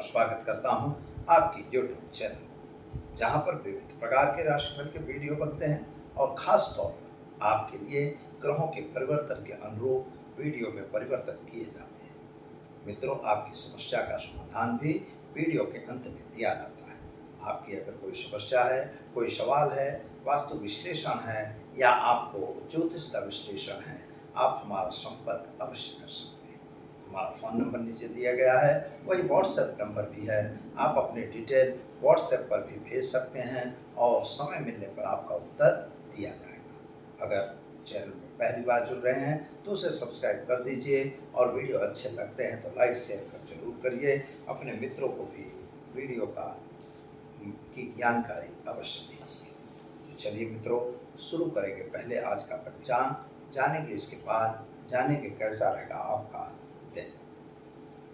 स्वागत करता हूं आपकी YouTube चैनल, जहां पर विविध प्रकार के राशिफल के वीडियो बनते हैं और ख़ास तौर पर आपके लिए ग्रहों के परिवर्तन के अनुरूप वीडियो में परिवर्तन किए जाते हैं। मित्रों, आपकी समस्या का समाधान भी वीडियो के अंत में दिया जाता है। आपकी अगर कोई समस्या है, कोई सवाल है, वास्तु विश्लेषण है या आपको ज्योतिष का विश्लेषण है, आप हमारा संपर्क अवश्य कर सकते हैं। हमारा फ़ोन नंबर नीचे दिया गया है, वही व्हाट्सएप नंबर भी है। आप अपने डिटेल व्हाट्सएप पर भी भेज सकते हैं और समय मिलने पर आपका उत्तर दिया जाएगा। अगर चैनल में पहली बार जुड़ रहे हैं तो उसे सब्सक्राइब कर दीजिए और वीडियो अच्छे लगते हैं तो लाइक शेयर कर जरूर करिए। अपने मित्रों को भी वीडियो की जानकारी अवश्य दीजिए। तो चलिए मित्रों, शुरू करेंगे। पहले आज का पंचांग जानेंगे, इसके बाद जानेंगे कैसा रहेगा आपका दिन।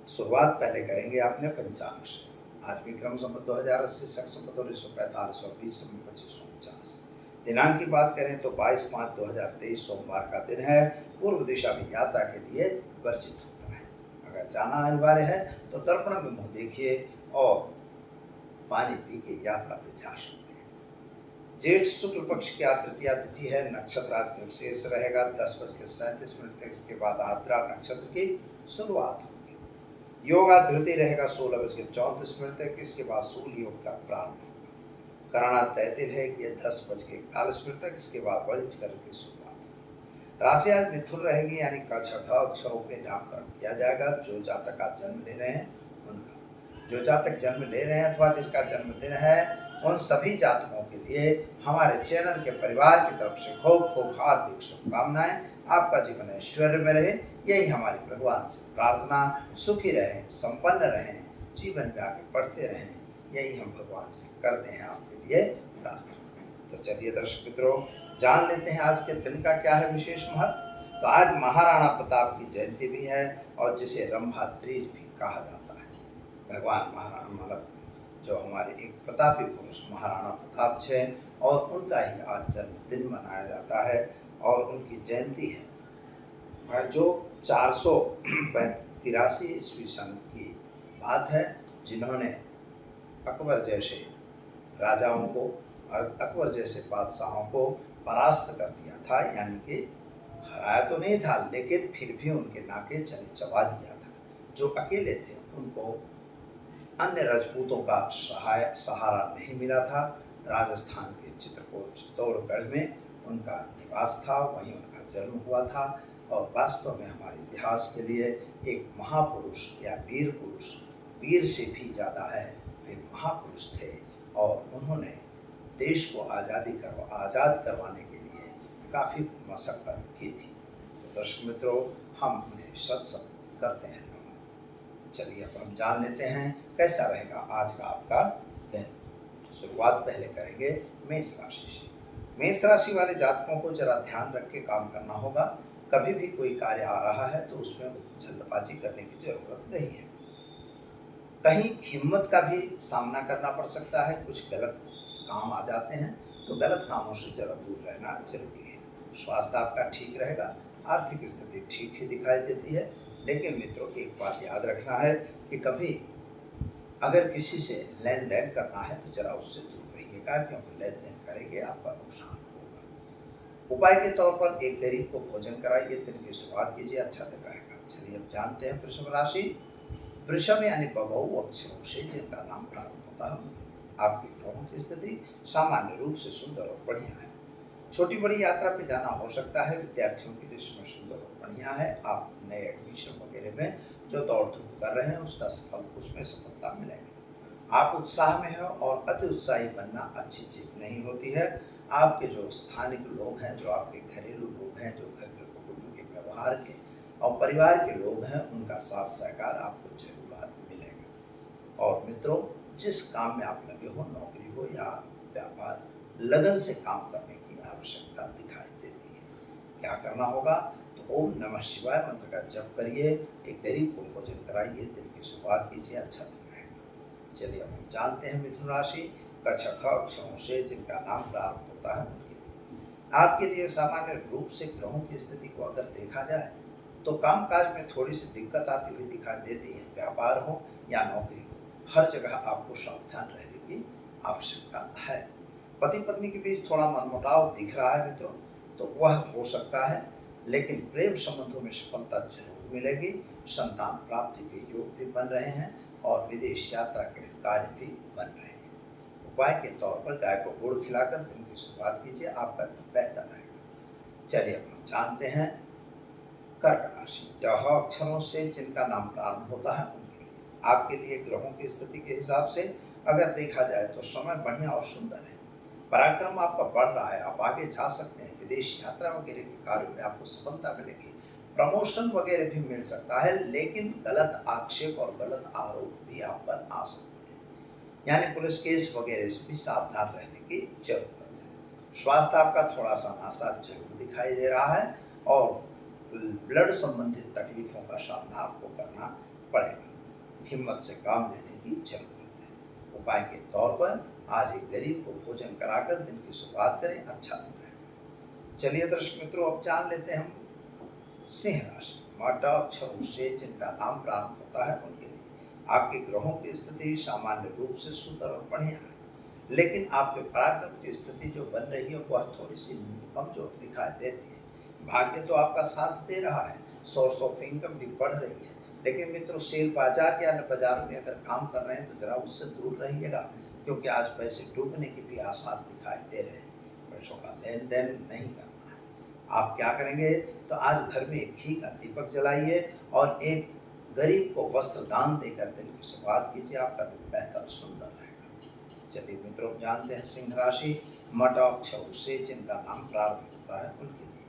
शुरुआत पहले करेंगे अपने पंचांग से। आज विक्रम संवत 2080, शक संवत 1945 और 20 समय 2549। दिनांक की बात करें तो 22/5/2023 सोमवार का दिन है। पूर्व दिशा में यात्रा के लिए वर्जित होता है। अगर जाना अनिवार्य है तो दर्पण में मुंह देखिए और पानी पी के यात्रा पे जा सकते हैं। जेठ शुक्ल पक्ष की आज तृतीया तिथि है। नक्षत्र आज में शेष रहेगा 10:37 तक। इसके बाद आद्रा नक्षत्र की शुरुआत होगी। योग आज धृति रहेगा 16:34 तक। इसके बाद सूल योग का प्रारंभ होगा। करणा तैतिल है ये 10:41 तक। इसके बाद वरिष्ठ कर की शुरुआत होगी। राशि आज मिथुन रहेगी, यानी कक्ष अक्षरों के नामकरण किया जाएगा। जो जातक आज जन्म ले रहे हैं उनका, जो जातक जन्म ले रहे हैं अथवा जिनका जन्मदिन है, उन सभी जातकों के लिए हमारे चैनल के परिवार की तरफ से खूब खूब हार्दिक शुभकामनाएं। आपका जीवन ऐश्वर्य में रहे, यही हमारी भगवान से प्रार्थना। सुखी रहें, संपन्न रहें, जीवन में आगे बढ़ते रहें, यही हम भगवान से करते हैं आपके लिए प्रार्थना। तो चलिए दर्शक मित्रों, जान लेते हैं आज के दिन का क्या है विशेष महत्व। तो आज महाराणा प्रताप की जयंती भी है और जिसे रंभात्रीज भी कहा जाता है। भगवान महाराणा मतलब जो हमारे एक प्रतापी पुरुष महाराणा प्रताप थे और उनका ही आज जन्मदिन मनाया जाता है और उनकी जयंती है जो 483 ईस्वी सन की बात है, जिन्होंने अकबर जैसे राजाओं को, अकबर जैसे बादशाहों को परास्त कर दिया था। यानी कि हराया तो नहीं था, लेकिन फिर भी उनके नाके चने चबा दिया था। जो अकेले थे उनको अन्य राजपूतों का सहारा नहीं मिला था। राजस्थान के चित्तौड़गढ़ में उनका निवास था, वहीं उनका जन्म हुआ था और वास्तव में हमारे इतिहास के लिए एक महापुरुष या वीर पुरुष, वीर से भी ज़्यादा है, वे महापुरुष थे और उन्होंने देश को आज़ाद करवाने के लिए काफ़ी मशक्क़त की थी। तो दर्शक मित्रों, हम उन्हें सत्संग करते हैं। चलिए अब हम जान लेते हैं कैसा रहेगा आज का आपका दिन। शुरुआत पहले करेंगे मेष राशि से। मेष राशि वाले जातकों को जरा ध्यान रख के काम करना होगा। कभी भी कोई कार्य आ रहा है तो उसमें जल्दबाजी करने की जरूरत नहीं है। कहीं हिम्मत का भी सामना करना पड़ सकता है। कुछ गलत काम आ जाते हैं तो गलत कामों से जरा दूर रहना जरूरी है। स्वास्थ्य आपका ठीक रहेगा। आर्थिक स्थिति ठीक ही दिखाई देती है, लेकिन मित्रों एक बात याद रखना है कि कभी अगर किसी से लेन देन करना है तो जरा उससे दूर रहिएगा, क्योंकि लेन देन करेंगे आपका नुकसान होगा। उपाय के तौर पर एक गरीब को भोजन कराइए, दिन की शुरुआत कीजिए, अच्छा दिन रहेगा। चलिए अब जानते हैं वृषभ राशि। वृषभ यानी बबऊ अक्षरों से जिनका नाम प्रारंभ होता है, आपके ग्रहों की स्थिति सामान्य रूप से सुंदर और बढ़िया है। छोटी बड़ी यात्रा पे जाना हो सकता है। विद्यार्थियों के लिए इसमें सुंदर और बढ़िया है। आप नए एडमिशन वगैरह में जो दौड़ धूप कर रहे हैं उसमें सफलता मिलेगी। आप उत्साह में हो और अति उत्साही बनना अच्छी चीज़ नहीं होती है। आपके जो स्थानिक लोग हैं, जो आपके घरेलू लोग हैं, जो घर के कुटुंब के व्यवहार के और परिवार के लोग हैं, उनका साथ सहकार आपको जरूर मिलेगा। और मित्रों, जिस काम में आप लगे हो, नौकरी हो या व्यापार, लगन से काम करने की आवश्यकता दिखाई देती है। क्या करना होगा तो ओम नमः शिवाय मंत्र का जप करिए, एक गरीब को भोजन कराइए, दिन की शुरुआत कीजिए, अच्छा दिन रहेगा। चलिए अब हम जानते हैं मिथुन राशि। कक्ष अक्षरों से जिनका नाम प्रारंभ होता है उनके लिए आपके लिए सामान्य रूप से ग्रहों की स्थिति को अगर देखा जाए तो कामकाज में थोड़ी सी दिक्कत आती हुई दिखाई देती है। व्यापार हो या नौकरी हो, हर जगह आपको सावधान रहने की आवश्यकता है। पति पत्नी के बीच थोड़ा मनमुटाव दिख रहा है मित्रों, तो वह हो सकता है, लेकिन प्रेम संबंधों में सफलता जरूर मिलेगी। संतान प्राप्ति के योग भी बन रहे हैं और विदेश यात्रा के कार्य भी बन रहे हैं। उपाय के तौर पर गाय को गुड़ खिलाकर दिन की शुरुआत कीजिए, आपका दिन बेहतर रहेगा। चलिए अब हम जानते हैं कर्क राशि। ड अक्षरों से जिनका नाम प्रारंभ होता है उनके लिए, आपके लिए ग्रहों की स्थिति के हिसाब से अगर देखा जाए तो समय बढ़िया और सुंदर है। पराक्रम आपका बढ़ रहा है, आप आगे जा सकते हैं। विदेश यात्रा वगैरह के कार्यों में आपको सफलता मिलेगी। प्रमोशन वगैरह भी मिल सकता है, लेकिन गलत आक्षेप और गलत आरोप भी आप पर आ सकते हैं, यानी पुलिस केस वगैरह से भी सावधान रहने की जरूरत है। स्वास्थ्य आपका थोड़ा सा नासाज जरूर दिखाई दे रहा है और ब्लड संबंधित तकलीफों का सामना आपको करना पड़ेगा। हिम्मत से काम लेने की जरूरत है। उपाय के तौर पर आज एक गरीब को भोजन कराकर दिन की शुरुआत करें, अच्छा दिन रहेगा। चलिए दर्शक मित्रों, अब जान लेते हैं हम सिंह राशि। माटा अक्षरों से जिनका नाम प्रारंभ होता है उनके लिए, आपके ग्रहों की स्थिति सामान्य रूप से सुंदर और बढ़िया है, लेकिन आपके पराक्रम की स्थिति जो बन रही है वह थोड़ी सी कमजोर दिखाई देती है। भाग्य तो आपका साथ दे रहा है, सोर्स ऑफ इनकम भी बढ़ रही है, लेकिन मित्रों शेयर बाजार या अन्य बाजारों में अगर काम कर रहे हैं तो जरा उससे दूर रहिएगा, क्योंकि आज पैसे डूबने के भी आसार दिखाई दे रहे हैं। पैसों का लेन देन नहीं करना है। आप क्या करेंगे तो आज घर में एक घी का दीपक जलाइए और एक गरीब को वस्त्र दान देकर दिन की शुरुआत कीजिए, आपका दिन बेहतर सुंदर रहेगा। चलिए मित्रों, जानते हैं सिंह राशि। मट अक्षरों से जिनका नाम प्रारंभ होता है उनके लिए,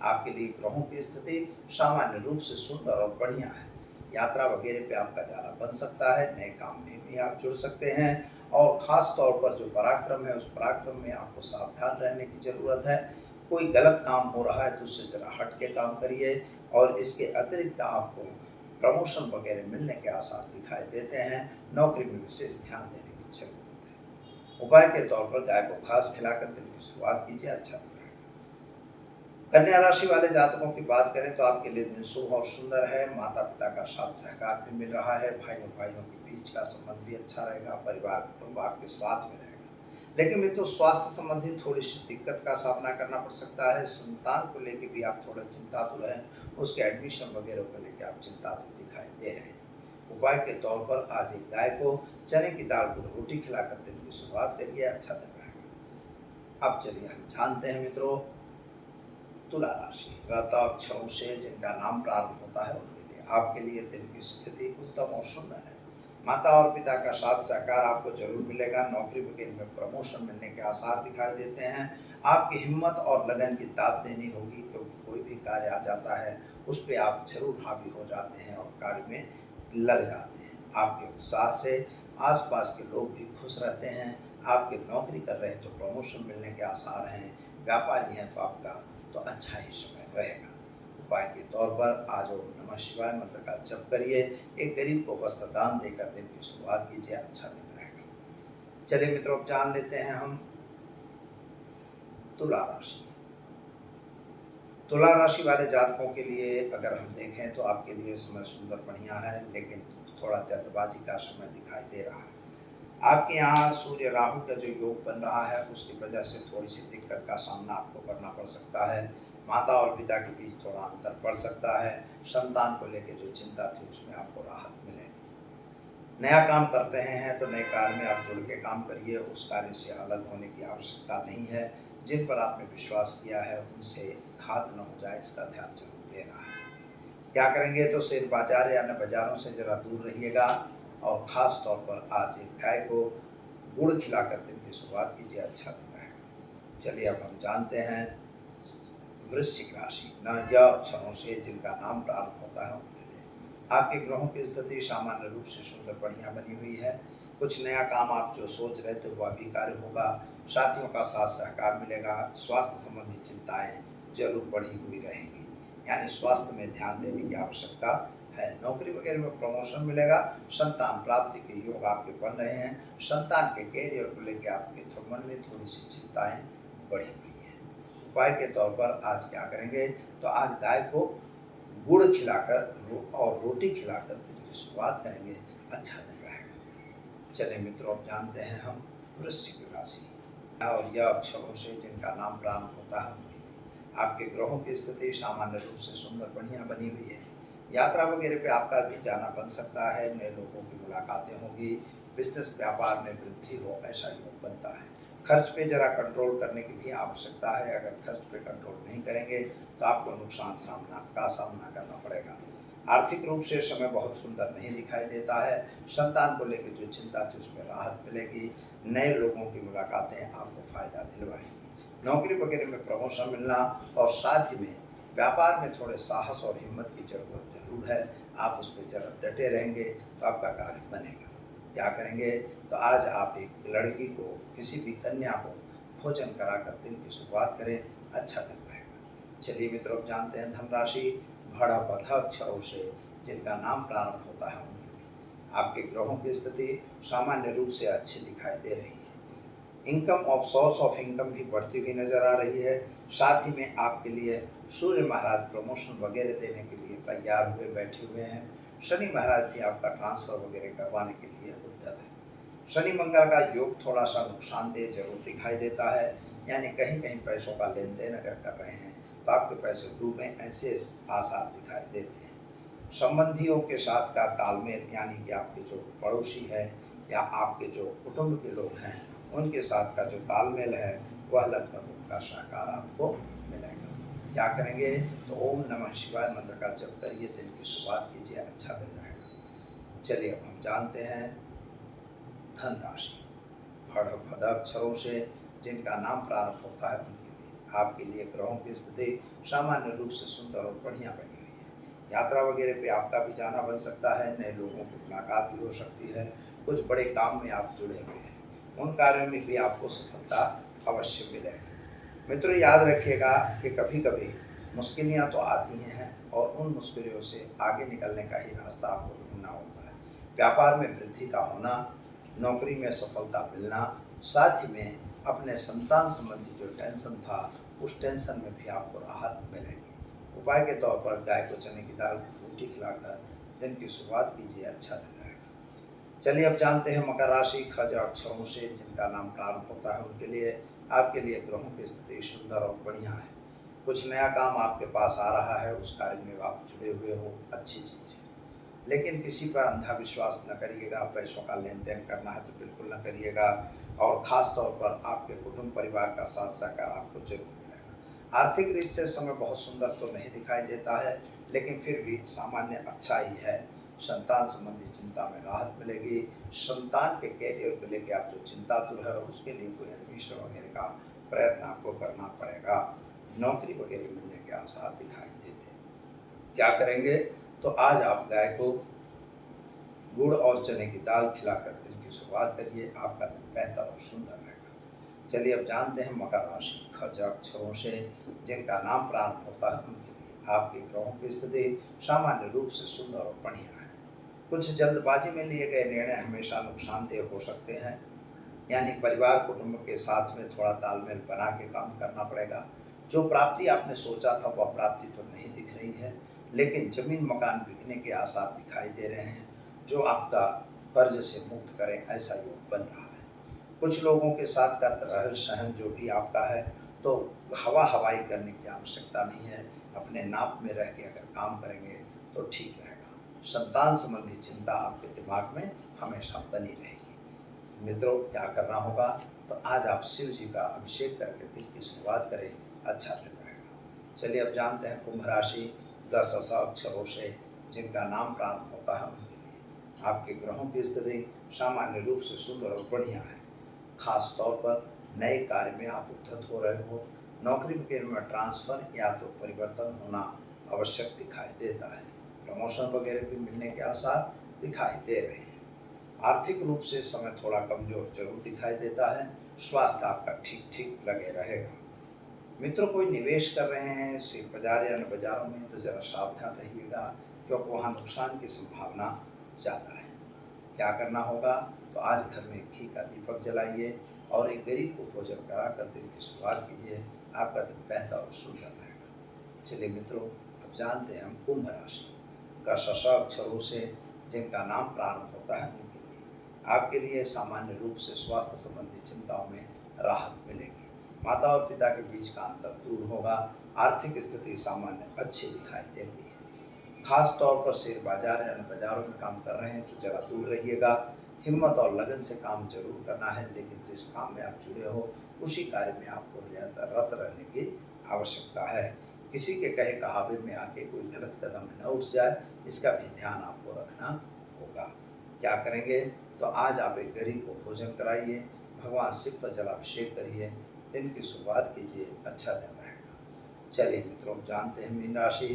आपके लिए ग्रहों की स्थिति सामान्य रूप से सुंदर और बढ़िया है। यात्रा वगैरह पे आपका जाना बन सकता है, नए काम में भी आप जुड़ सकते हैं और ख़ास तौर पर जो पराक्रम है उस पराक्रम में आपको सावधान रहने की ज़रूरत है। कोई गलत काम हो रहा है तो उससे ज़रा हट के काम करिए और इसके अतिरिक्त आपको प्रमोशन वगैरह मिलने के आसार दिखाई देते हैं। नौकरी में विशेष ध्यान देने की जरूरत है। उपाय के तौर पर गाय को घास खिलाकर दिन की शुरुआत कीजिए, अच्छा दिन रहेगा। कन्या राशि वाले जातकों की बात करें तो आपके लिए दिन शुभ और सुंदर है। माता पिता का साथ सहकार भी मिल रहा है, भाइयों भाइयों के बीच का संबंध भी अच्छा रहेगा, परिवार कुटुंब आपके साथ में रहेगा। लेकिन मित्रों स्वास्थ्य संबंधी थोड़ी सी दिक्कत का सामना करना पड़ सकता है। संतान को लेकर भी आप थोड़ा चिंतातुर हैं, उसके एडमिशन वगैरह को लेकर आप चिंतातुर दिखाई दे रहे हैं। उपाय के तौर पर आज एक गाय को चने की दाल को रोटी खिलाकर दिन की शुरुआत करिए, अच्छा दिन रहेगा। अब चलिए हम जानते हैं मित्रों तुला राशि। रता अक्षरों से जिनका नाम प्रारंभ होता है उनके लिए, आपके लिए दिन की स्थिति उत्तम और सुंदर है। माता और पिता का साथ सहकार आपको जरूर मिलेगा। नौकरी वगैरह में प्रमोशन मिलने के आसार दिखाई देते हैं। आपकी हिम्मत और लगन की दाद देनी होगी, क्योंकि कोई भी कार्य आ जाता है उस पर आप जरूर हावी हो जाते हैं और कार्य में लग जाते हैं। आपके उत्साह से आसपास के लोग भी खुश रहते हैं। आपकी नौकरी कर रहे हैं तो प्रमोशन मिलने के आसार हैं। व्यापारी हैं तो आपका तो अच्छा ही समय रहेगा। उपाय के तौर पर आज ओम नमः शिवाय मंत्र का जप करिए, एक गरीब को वस्त्र दान देकर दिन की शुरुआत कीजिए, अच्छा दिन रहेगा। चलिए मित्रों, जान लेते हैं हम तुला राशि। तुला राशि वाले जातकों के लिए अगर हम देखें तो आपके लिए समय सुंदर बढ़िया है, लेकिन थोड़ा जल्दबाजी का समय दिखाई दे रहा है। आपके यहाँ सूर्य राहु का जो योग बन रहा है उसकी वजह से थोड़ी सी दिक्कत का सामना आपको करना पड़ सकता है। माता और पिता के बीच थोड़ा अंतर पड़ सकता है। संतान को लेकर जो चिंता थी उसमें आपको राहत मिलेगी। नया काम करते हैं तो नए कार्य में आप जुड़ के काम करिए, उस कार्य से अलग होने की आवश्यकता नहीं है। जिन पर आपने विश्वास किया है उनसे घात न हो जाए, इसका ध्यान जरूर देना है। क्या करेंगे तो शेयर बाजार या अन्य बाजारों से जरा दूर रहिएगा और ख़ास तौर पर आज एक गाय को गुड़ खिलाकर दिन की शुरुआत कीजिए, अच्छा दिन रहेगा। चलिए अब हम जानते हैं वृश्चिक राशि। न ज अक्षरों से जिनका नाम प्रारंभ होता है उनके लिए, आपके ग्रहों की स्थिति सामान्य रूप से सुंदर बढ़िया बनी हुई है। कुछ नया काम आप जो सोच रहे थे वह भी कार्य होगा। साथियों का साथ सहकार मिलेगा। स्वास्थ्य संबंधी चिंताएं जरूर बढ़ी हुई रहेंगी, यानी स्वास्थ्य में ध्यान देने की आवश्यकता है। नौकरी वगैरह में प्रमोशन मिलेगा। संतान प्राप्ति के योग आपके बन रहे हैं। संतान के कैरियर को लेकर आपके मन में थोड़ी सी चिंताएं बढ़ी हुई हैं। उपाय के तौर पर आज क्या करेंगे तो आज गाय को गुड़ खिलाकर और रोटी खिलाकर दिन की शुरुआत करेंगे, अच्छा दिन रहेगा। चलिए मित्रों, अब जानते हैं हम वृश्चिक राशि और यह अक्षरों से जिनका नाम प्रारंभ होता है उनके लिए आपके ग्रहों की स्थिति सामान्य रूप से सुंदर बढ़िया बनी हुई है। यात्रा वगैरह पे आपका भी जाना बन सकता है, नए लोगों की मुलाकातें होंगी, बिजनेस व्यापार में वृद्धि हो ऐसा योग बनता है। खर्च पे जरा कंट्रोल करने की भी आवश्यकता है। अगर खर्च पे कंट्रोल नहीं करेंगे तो आपको नुकसान का सामना करना पड़ेगा। आर्थिक रूप से समय बहुत सुंदर नहीं दिखाई देता है। संतान को लेकर जो चिंता थी उसमें राहत मिलेगी। नए लोगों की मुलाकातें आपको फायदा दिलवाएंगी। नौकरी वगैरह में प्रमोशन मिलना और साथ ही में व्यापार में थोड़े साहस और हिम्मत की जरूरत जरूर है। आप उस पर जरा डटे रहेंगे तो आपका कार्य बनेगा। क्या करेंगे तो आज आप एक लड़की को, किसी भी कन्या को भोजन कराकर दिन की शुरुआत करें, अच्छा दिन रहेगा। चलिए मित्रों, जानते हैं धनराशि भड़ा बधा अक्षरों से जिनका नाम प्रारंभ होता है उनके लिए आपके ग्रहों की स्थिति सामान्य रूप से अच्छी दिखाई दे रही है। Income of source of income भी बढ़ती हुई नजर आ रही है। साथ ही में आपके लिए सूर्य महाराज प्रमोशन वगैरह देने के लिए तैयार हुए बैठे हुए हैं। शनि महाराज भी आपका ट्रांसफर वगैरह करवाने के लिए उद्यत है। शनि मंगल का योग थोड़ा सा नुकसानदेह जरूर दिखाई देता है, यानी कहीं कहीं पैसों का लेन देन अगर कर रहे हैं तो आपके पैसे डूबें ऐसे आसार दिखाई देते हैं। संबंधियों के साथ का तालमेल, यानी कि आपके जो पड़ोसी है या आपके जो कुटुंब के लोग हैं उनके साथ का जो तालमेल है वह लगभग उनका सहकार आपको मिलेगा। क्या करेंगे तो ओम नमः शिवाय मंत्र का जप करिए, दिन की शुरुआत कीजिए, अच्छा दिन रहेगा। चलिए अब हम जानते हैं धन राशि भड़ भद अक्षरों से जिनका नाम प्रारंभ होता है उनके लिए आपके लिए ग्रहों की स्थिति सामान्य रूप से सुंदर और बढ़िया बनी हुई है। यात्रा वगैरह पे आपका भी जाना बन सकता है, नए लोगों की मुलाकात भी हो सकती है, कुछ बड़े काम में आप जुड़े हुए हैं, उन कार्यों में भी आपको सफलता अवश्य मिलेगी। मित्रों, याद रखिएगा कि कभी कभी मुश्किलें तो आती हैं और उन मुश्किलों से आगे निकलने का ही रास्ता आपको ढूंढना होता है। व्यापार में वृद्धि का होना, नौकरी में सफलता मिलना, साथ ही में अपने संतान संबंधी जो टेंशन था उस टेंशन में भी आपको राहत मिलेगी। उपाय के तौर पर गाय को चने की दाल की रोटी खिलाकर दिन की शुरुआत कीजिए, अच्छा दिन रहेगा। चलिए अब जानते हैं मकर राशि खज अक्षरों से जिनका नाम प्रारंभ होता है उनके लिए आपके लिए ग्रहों की स्थिति सुंदर और बढ़िया है। कुछ नया काम आपके पास आ रहा है, उस कार्य में आप जुड़े हुए हो, अच्छी चीज़ है। लेकिन किसी पर अंधविश्वास न करिएगा। पैसों का लेन देन करना है तो बिल्कुल न करिएगा। और ख़ास तौर पर आपके कुटुंब परिवार का साथ सहकार आपको जरूर मिलेगा। आर्थिक रीत से समय बहुत सुंदर तो नहीं दिखाई देता है, लेकिन फिर भी सामान्य अच्छा ही है। संतान संबंधी चिंता में राहत मिलेगी। संतान के कैरियर को लेकर आप जो चिंतातुर है उसके लिए कोई एडमिशन वगैरह का प्रयत्न आपको करना पड़ेगा। नौकरी वगैरह मिलने के आसार दिखाई देते हैं। क्या करेंगे तो आज आप गाय को गुड़ और चने की दाल खिलाकर दिन की शुरुआत करिए, आपका दिन बेहतर और सुंदर रहेगा। चलिए अब जानते हैं मकर राशि खज अक्षरों से जिनका नाम प्रारंभ होता है उनके लिए आपके ग्रहों की स्थिति सामान्य रूप से सुंदर और बढ़िया है। कुछ जल्दबाजी में लिए गए निर्णय हमेशा नुकसानदेह हो सकते हैं, यानी परिवार कुटुंब के साथ में थोड़ा तालमेल बना के काम करना पड़ेगा। जो प्राप्ति आपने सोचा था वह प्राप्ति तो नहीं दिख रही है, लेकिन जमीन मकान बिकने के आसार दिखाई दे रहे हैं जो आपका कर्ज से मुक्त करें ऐसा योग बन रहा है। कुछ लोगों के साथ का रहन सहन जो भी आपका है तो हवा हवाई करने की आवश्यकता नहीं है। अपने नाप में रह के अगर काम करेंगे तो ठीक रहेगा। संतान संबंधी चिंता आपके दिमाग में हमेशा बनी रहेगी। मित्रों, क्या करना होगा तो आज आप शिव जी का अभिषेक करके दिन की शुरुआत करें, अच्छा दिन रहेगा। चलिए अब जानते हैं कुंभ राशि ग अक्षरों से जिनका नाम प्रारंभ होता है उनके लिए आपके ग्रहों की स्थिति सामान्य रूप से सुंदर और बढ़िया है। खास तौर पर नए कार्य में आप उद्धत हो रहे हो। नौकरी वगैरह में ट्रांसफर या तो परिवर्तन होना आवश्यक दिखाई देता है। प्रमोशन वगैरह भी मिलने के आसार दिखाई दे रहे हैं। आर्थिक रूप से समय थोड़ा कमजोर जरूर दिखाई देता है। स्वास्थ्य आपका ठीक ठीक लगे रहेगा। मित्रों, कोई निवेश कर रहे हैं शेयर बाजार या बाजारों में तो जरा सावधान रहिएगा, क्योंकि वहाँ नुकसान की संभावना ज़्यादा है। क्या करना होगा तो आज घर में घी का दीपक जलाइए और एक गरीब को भोजन कराकर दिन की शुरुआत कीजिए, आपका दिन बेहतर और सुंदर रहेगा। चलिए मित्रों, अब जानते हैं हम कुंभ राशि का अक्षरों से जिनका नाम प्रारंभ होता है उनके लिए आपके लिए सामान्य रूप से स्वास्थ्य संबंधी चिंताओं में राहत मिलेगी। माता और पिता के बीच का अंतर दूर होगा। आर्थिक स्थिति सामान्य अच्छी दिखाई देती है। खास तौर पर शेयर बाजार या बाजारों में काम कर रहे हैं तो जरा दूर रहिएगा। हिम्मत और लगन से काम जरूर करना है, लेकिन जिस काम में आप जुड़े हो उसी कार्य में आपको रत रहने की आवश्यकता है। किसी के कहे कहावे में आके कोई गलत कदम न उठ जाए, इसका भी ध्यान आपको रखना होगा। क्या करेंगे? तो आज आप एक गरीब को भोजन कराइए, भगवान शिव पर जलाभिषेक करिए, दिन की शुरुआत कीजिए, अच्छा दिन रहेगा। चलिए मित्रों, जानते हैं मीन राशि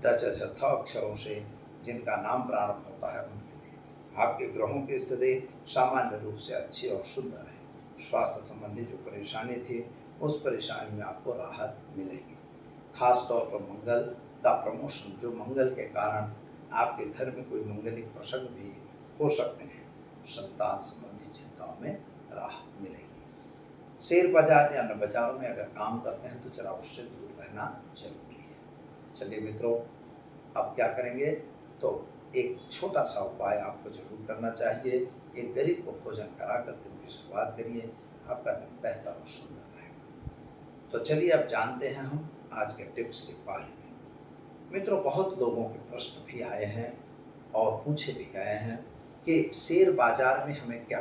10 अक्षरों से जिनका नाम प्रारंभ होता है उनके लिए आपके ग्रहों की स्थिति सामान्य रूप से अच्छी और सुंदर है। स्वास्थ्य संबंधी जो परेशानी थी उस परेशानी में आपको राहत मिलेगी। खास तौर पर मंगल का प्रमोशन, जो मंगल के कारण आपके घर में कोई मंगलिक प्रसंग भी हो सकते हैं। संतान संबंधी चिंताओं में राहत मिलेगी। शेयर बाजार या बाजारों में अगर काम करते हैं तो जरा उससे दूर रहना जरूरी है। चलिए मित्रों, अब क्या करेंगे? तो एक छोटा सा उपाय आपको जरूर करना चाहिए। एक गरीब को भोजन कराकर दिन की शुरुआत करिए, आपका दिन बेहतर और सुंदर रहेगा। तो चलिए अब जानते हैं हम आज के टिप्स के बारे में। मित्रों, बहुत लोगों के प्रश्न भी आए हैं और पूछे भी गए हैं कि शेयर बाजार में हमें क्या,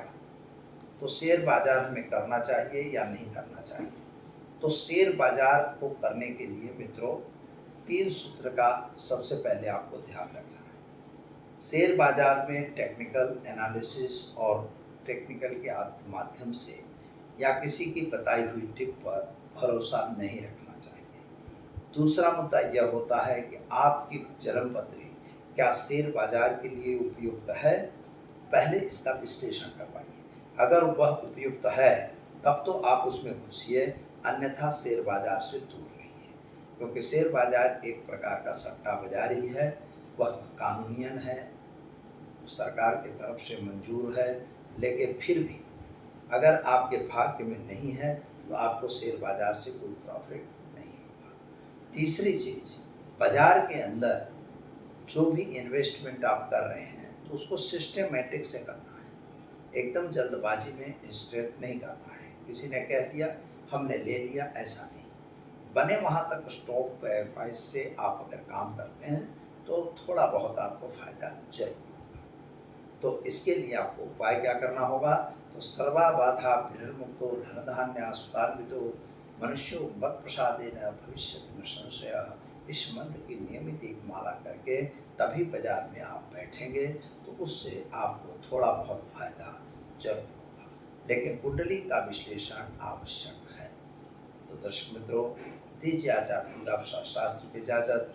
तो शेयर बाजार हमें करना चाहिए या नहीं करना चाहिए। तो शेयर बाजार को करने के लिए मित्रों 3 सूत्र का सबसे पहले आपको ध्यान रखना है। शेयर बाजार में टेक्निकल एनालिसिस और टेक्निकल के माध्यम से या किसी की बताई हुई टिप पर भरोसा नहीं रखना चाहिए। दूसरा मुद्दा यह होता है कि आपकी जन्म पत्री क्या शेयर बाजार के लिए उपयुक्त है, पहले इसका विश्लेषण करवाइए। अगर वह उपयुक्त है तब तो आप उसमें घुसिए, अन्यथा शेयर बाजार से दूर रहिए, क्योंकि शेयर बाजार एक प्रकार का सट्टा बाजार ही है। वह कानूनियन है, सरकार की तरफ से मंजूर है, लेकिन फिर भी अगर आपके भाग्य में नहीं है तो आपको शेयर बाजार से कोई प्रॉफिट नहीं होगा। तीसरी चीज, बाजार के अंदर जो भी इन्वेस्टमेंट आप कर रहे हैं तो उसको सिस्टमेटिक से करना है। एकदम जल्दबाजी में इन्वेस्ट नहीं करना है। किसी ने कह दिया हमने ले लिया, ऐसा नहीं। बने वहाँ तक स्टॉक प्राइस से आप अगर काम करते हैं तो थोड़ा बहुत आपको फायदा जरूर होगा। तो इसके लिए आपको उपाय क्या करना होगा? तो सर्वा बाधा विनिर्मुक्तो धन धान्य सुतान्वितो मनुष्यो मत प्रसादेन भविष्यति न संशयः। इस मंत्र की नियमित एक माला करके तभी बाजार में आप बैठेंगे तो उससे आपको थोड़ा बहुत फायदा जरूर होगा, लेकिन कुंडली का विश्लेषण आवश्यक है। तो दर्शक मित्रों, दीजिए आचार्य शास्त्र की इजाजत।